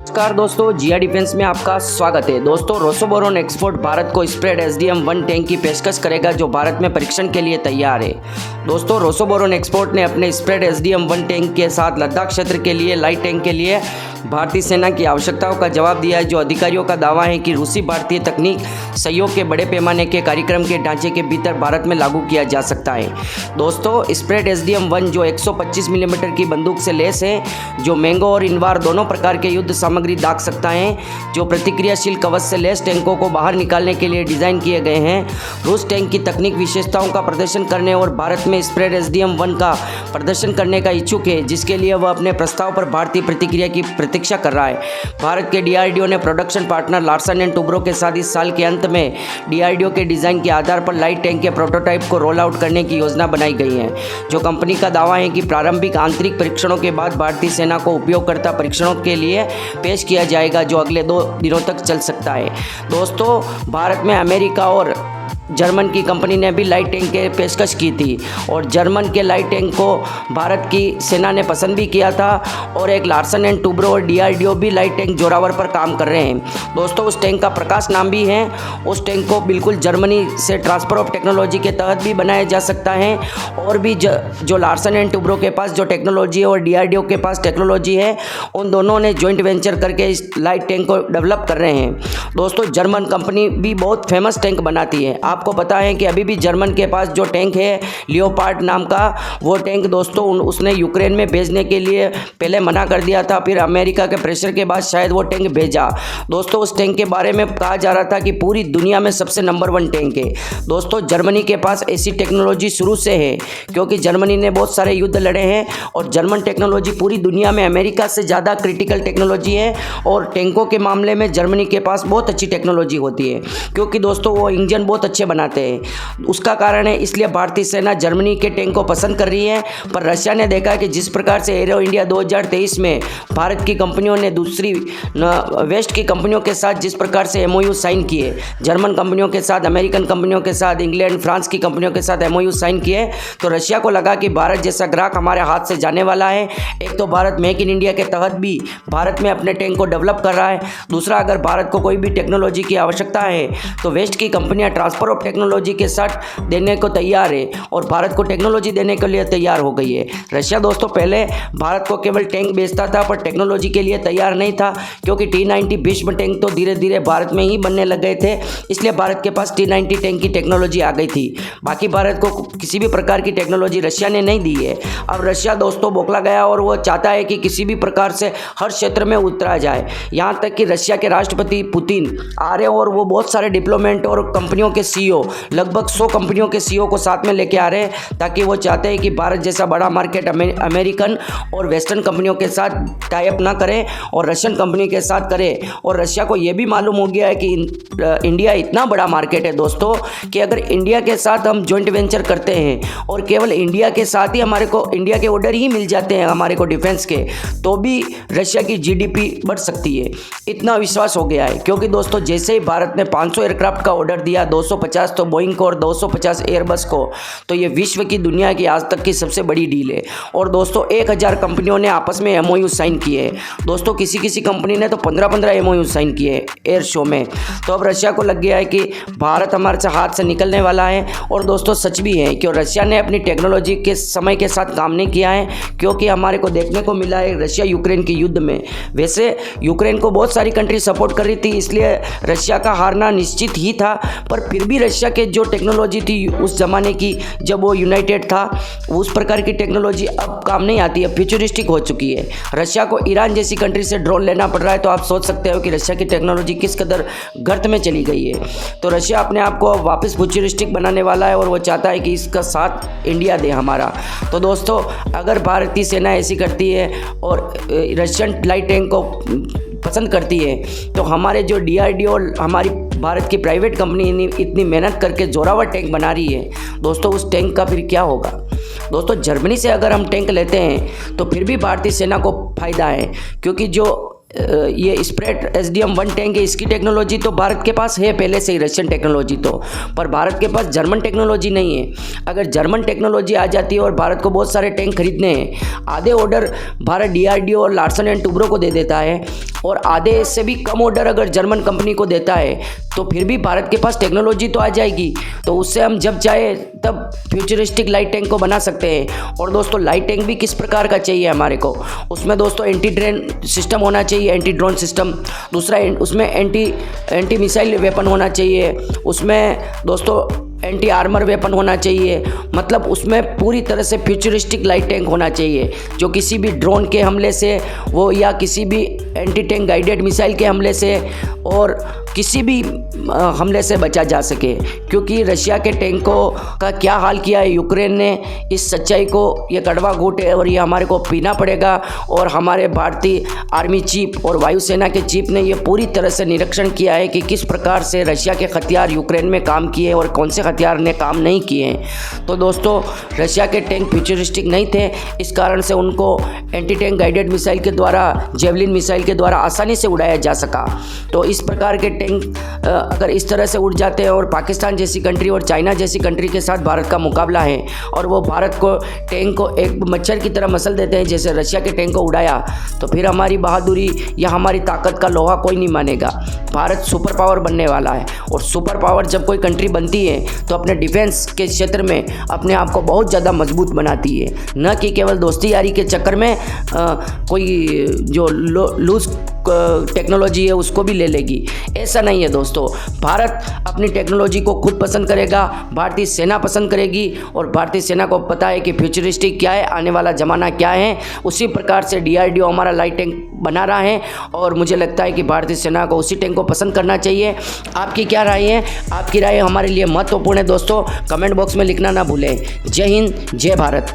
नमस्कार दोस्तों, जिया डिफेंस में आपका स्वागत है। दोस्तों, रोसोबोरोन एक्सपोर्ट भारत को स्प्रेड SDM-1 टैंक की पेशकश करेगा जो भारत में परीक्षण के लिए तैयार है। दोस्तों, रोसोबोरोन एक्सपोर्ट ने अपने स्प्रेड SDM-1 टैंक के साथ लद्दाख क्षेत्र के लिए लाइट टैंक के लिए भारतीय सेना की आवश्यकताओं का जवाब दिया है। जो अधिकारियों का दावा है कि रूसी भारतीय तकनीक सहयोग के बड़े पैमाने के कार्यक्रम के ढांचे के भीतर भारत में लागू किया जा सकता है। दोस्तों, स्प्रेड SDM-1 जो 125 मिलीमीटर की बंदूक से लैस है, जो मैंगो और इनवार दोनों प्रकार के युद्ध सामग्री दाग सकता है, जो प्रतिक्रियाशील कवच से लैस टैंकों को बाहर निकालने के लिए डिजाइन किए गए हैं। रूस टैंक की तकनीक विशेषताओं का प्रदर्शन करने और भारत में स्प्रेड SDM-1 का प्रदर्शन करने का इच्छुक है, जिसके लिए वह अपने प्रस्ताव पर भारतीय प्रतिक्रिया की प्रतीक्षा कर रहा है। भारत के DRDO ने production partner Larsen and Toubro के साथ इस साल के अंत में DRDO के डिजाइन के आधार पर लाइट टैंक के प्रोटोटाइप को रोल आउट करने की योजना बनाई गई है। जो कंपनी का दावा है कि प्रारंभिक आंतरिक परीक्षणों के बाद भारतीय सेना को उपयोगकर्ता परीक्षणों के लिए पेश किया जाएगा, जो अगले 2 दिनों तक चल सकता है। दोस्तों, भारत में अमेरिका और जर्मन की कंपनी ने भी लाइट टैंक के पेशकश की थी और जर्मन के लाइट टैंक को भारत की सेना ने पसंद भी किया था और एक लार्सन एंड टुब्रो और DRDO भी लाइट टैंक जोरावर पर काम कर रहे हैं। दोस्तों, उस टैंक का प्रकाश नाम भी है। उस टैंक को बिल्कुल जर्मनी से ट्रांसफ़र ऑफ टेक्नोलॉजी के तहत भी बनाया जा सकता है और भी जो लार्सन एंड टुब्रो के पास जो टेक्नोलॉजी है और DRDO के पास टेक्नोलॉजी है, उन दोनों ने जॉइंट वेंचर करके इस लाइट टैंक को डेवलप कर रहे हैं। दोस्तों, जर्मन कंपनी भी बहुत फेमस टैंक बनाती है। आपको पता है कि अभी भी जर्मन के पास जो टैंक है लियोपार्ड नाम का, वो टैंक दोस्तों उसने यूक्रेन में भेजने के लिए पहले मना कर दिया था, फिर अमेरिका के प्रेशर के बाद शायद वो टैंक भेजा। दोस्तों, उस टैंक के बारे में कहा जा रहा था कि पूरी दुनिया में सबसे नंबर 1 टैंक है। दोस्तों, जर्मनी के पास ऐसी टेक्नोलॉजी शुरू से है क्योंकि जर्मनी ने बहुत सारे युद्ध लड़े हैं और जर्मन टेक्नोलॉजी पूरी दुनिया में अमेरिका से ज़्यादा क्रिटिकल टेक्नोलॉजी है और टैंकों के मामले में जर्मनी के पास बहुत अच्छी टेक्नोलॉजी होती है क्योंकि दोस्तों वो इंजन बहुत अच्छे बनाते हैं। उसका कारण है, इसलिए भारतीय सेना जर्मनी के टैंक को पसंद कर रही है। पर रशिया ने देखा कि जिस प्रकार से एरो इंडिया 2023 में भारत की कंपनियों ने दूसरी वेस्ट की कंपनियों के साथ जिस प्रकार से MOU साइन किए, जर्मन कंपनियों के साथ, अमेरिकन कंपनियों के साथ, इंग्लैंड फ्रांस की कंपनियों के साथ MOU साइन किए, तो रशिया को लगा कि भारत जैसा ग्राहक हमारे हाथ से जाने वाला है। एक तो भारत मेक इन इंडिया के तहत भी भारत में अपने टैंक को डेवलप कर रहा है। दूसरा, अगर भारत को कोई भी टेक्नोलॉजी की आवश्यकता है तो वेस्ट की कंपनियां ट्रांसफर ऑफ टेक्नोलॉजी के साथ देने को तैयार है और भारत को टेक्नोलॉजी देने के लिए तैयार हो गई है। रशिया दोस्तों पहले भारत को केवल टैंक बेचता था पर टेक्नोलॉजी के लिए तैयार नहीं था क्योंकि T-90 भीष्म टैंक तो धीरे धीरे भारत में ही बनने लग गए थे, इसलिए भारत के पास T-90 टैंक की टेक्नोलॉजी आ गई थी। बाकी भारत को किसी भी प्रकार की टेक्नोलॉजी रशिया ने नहीं दी है। अब रशिया दोस्तों बौखला गया और वो चाहता है कि किसी भी प्रकार से हर क्षेत्र में उतरा जाए। यहाँ तक कि रशिया के राष्ट्रपति पुतिन आ रहे और वो बहुत सारे डिप्लोमेट और कंपनियों के CEO, लगभग 100 कंपनियों के CEO को साथ में लेके आ रहे हैं ताकि वो चाहते हैं कि भारत जैसा बड़ा मार्केट अमेरिकन और वेस्टर्न कंपनियों के साथ टाई अप ना करें और रशियन कंपनी के साथ करें। और रशिया को ये भी मालूम हो गया है कि इंडिया इतना बड़ा मार्केट है दोस्तों कि अगर इंडिया के साथ हम जॉइंट वेंचर करते हैं और केवल इंडिया के साथ ही हमारे को इंडिया के ऑर्डर ही मिल जाते हैं हमारे को डिफेंस के, तो भी रशिया की GDP बढ़ सकती है। इतना विश्वास हो गया है क्योंकि दोस्तों जैसे ही भारत ने 500 एयरक्राफ्ट का ऑर्डर दिया, 250 तो बोइंग को और 250 एयरबस को, तो ये विश्व की दुनिया की आज तक की सबसे बड़ी डील है। और दोस्तों 1000 कंपनियों ने आपस में MOU साइन किए हैं। दोस्तों किसी कंपनी ने तो 15-15 MOU साइन किए एयर शो में। तो अब रशिया को लग गया है कि भारत हमारे से हाथ से निकलने वाला है। और दोस्तों सच भी है कि रशिया ने अपनी टेक्नोलॉजी के समय के साथ काम नहीं किया है क्योंकि हमारे को देखने को मिला है रशिया यूक्रेन के युद्ध में, वैसे यूक्रेन को बहुत सारी कंट्री सपोर्ट कर रही थी, इसलिए रशिया का हारना निश्चित ही था। पर फिर भी रशिया के जो टेक्नोलॉजी थी उस ज़माने की जब वो यूनाइटेड था, उस प्रकार की टेक्नोलॉजी अब काम नहीं आती है, फ्यूचरिस्टिक हो चुकी है। रशिया को ईरान जैसी कंट्री से ड्रोन लेना पड़ रहा है, तो आप सोच सकते हो कि रशिया की टेक्नोलॉजी किस कदर गर्त में चली गई है। तो रशिया अपने आप को वापस फ्यूचरिस्टिक बनाने वाला है और वो चाहता है कि इसका साथ इंडिया दे हमारा। तो दोस्तों अगर भारतीय सेना ऐसी करती है और रशियन लाइट टैंक को पसंद करती है तो हमारे जो DRDO और हमारी भारत की प्राइवेट कंपनी इतनी मेहनत करके जोरावर टैंक बना रही है, दोस्तों उस टैंक का फिर क्या होगा। दोस्तों जर्मनी से अगर हम टैंक लेते हैं तो फिर भी भारतीय सेना को फ़ायदा है क्योंकि जो ये स्प्रेड SDM 1 टैंक है, इसकी टेक्नोलॉजी तो भारत के पास है पहले से ही, रशियन टेक्नोलॉजी तो, पर भारत के पास जर्मन टेक्नोलॉजी नहीं है। अगर जर्मन टेक्नोलॉजी आ जाती है और भारत को बहुत सारे टैंक खरीदने हैं, आधे ऑर्डर भारत DRDO और लार्सन एंड टुब्रो को दे देता है और आधे से भी कम ऑर्डर अगर जर्मन कंपनी को देता है, तो फिर भी भारत के पास टेक्नोलॉजी तो आ जाएगी। तो उससे हम जब चाहे तब फ्यूचरिस्टिक लाइट टैंक को बना सकते हैं। और दोस्तों लाइट टैंक भी किस प्रकार का चाहिए हमारे को, उसमें दोस्तों एंटी ड्रोन सिस्टम होना चाहिए, एंटी ड्रोन सिस्टम। दूसरा उसमें एंटी मिसाइल वेपन होना चाहिए, उसमें दोस्तों एंटी आर्मर वेपन होना चाहिए। मतलब उसमें पूरी तरह से फ्यूचरिस्टिक लाइट टैंक होना चाहिए जो किसी भी ड्रोन के हमले से वो, या किसी भी एंटी टैंक गाइडेड मिसाइल के हमले से और किसी भी हमले से बचा जा सके। क्योंकि रशिया के टैंकों का क्या हाल किया है यूक्रेन ने, इस सच्चाई को ये कड़वा घूंट है और ये हमारे को पीना पड़ेगा। और हमारे भारतीय आर्मी चीफ और वायुसेना के चीफ ने ये पूरी तरह से निरीक्षण किया है कि किस प्रकार से रशिया के हथियार यूक्रेन में काम किए और कौन से हथियार ने काम नहीं किए हैं। तो दोस्तों रशिया के टैंक फ्यूचरिस्टिक नहीं थे, इस कारण से उनको एंटी टैंक गाइडेड मिसाइल के द्वारा, जेवलिन मिसाइल के द्वारा आसानी से उड़ाया जा सका। तो इस प्रकार के टैंक अगर इस तरह से उड़ जाते हैं और पाकिस्तान जैसी कंट्री और चाइना जैसी कंट्री के साथ भारत का मुकाबला है और वो भारत को टैंक को एक मच्छर की तरह मसल देते हैं जैसे रशिया के टैंक को उड़ाया, तो फिर हमारी बहादुरी या हमारी ताकत का लोहा कोई नहीं मानेगा। भारत सुपर पावर बनने वाला है और सुपर पावर जब कोई कंट्री बनती है तो अपने डिफेंस के क्षेत्र में अपने आप को बहुत ज़्यादा मजबूत बनाती है, न कि केवल दोस्ती यारी के चक्कर में कोई जो लूज टेक्नोलॉजी है उसको भी ले लेगी। ऐसा नहीं है दोस्तों, भारत अपनी टेक्नोलॉजी को खुद पसंद करेगा, भारतीय सेना पसंद करेगी और भारतीय सेना को पता है कि फ्यूचरिस्टिक क्या है, आने वाला ज़माना क्या है। उसी प्रकार से DRDO हमारा लाइट टैंक बना रहा है और मुझे लगता है कि भारतीय सेना को उसी टैंक को पसंद करना चाहिए। आपकी क्या राय है? आपकी राय हमारे लिए महत्वपूर्ण है दोस्तों, कमेंट बॉक्स में लिखना ना भूलें। जय हिंद, जय भारत।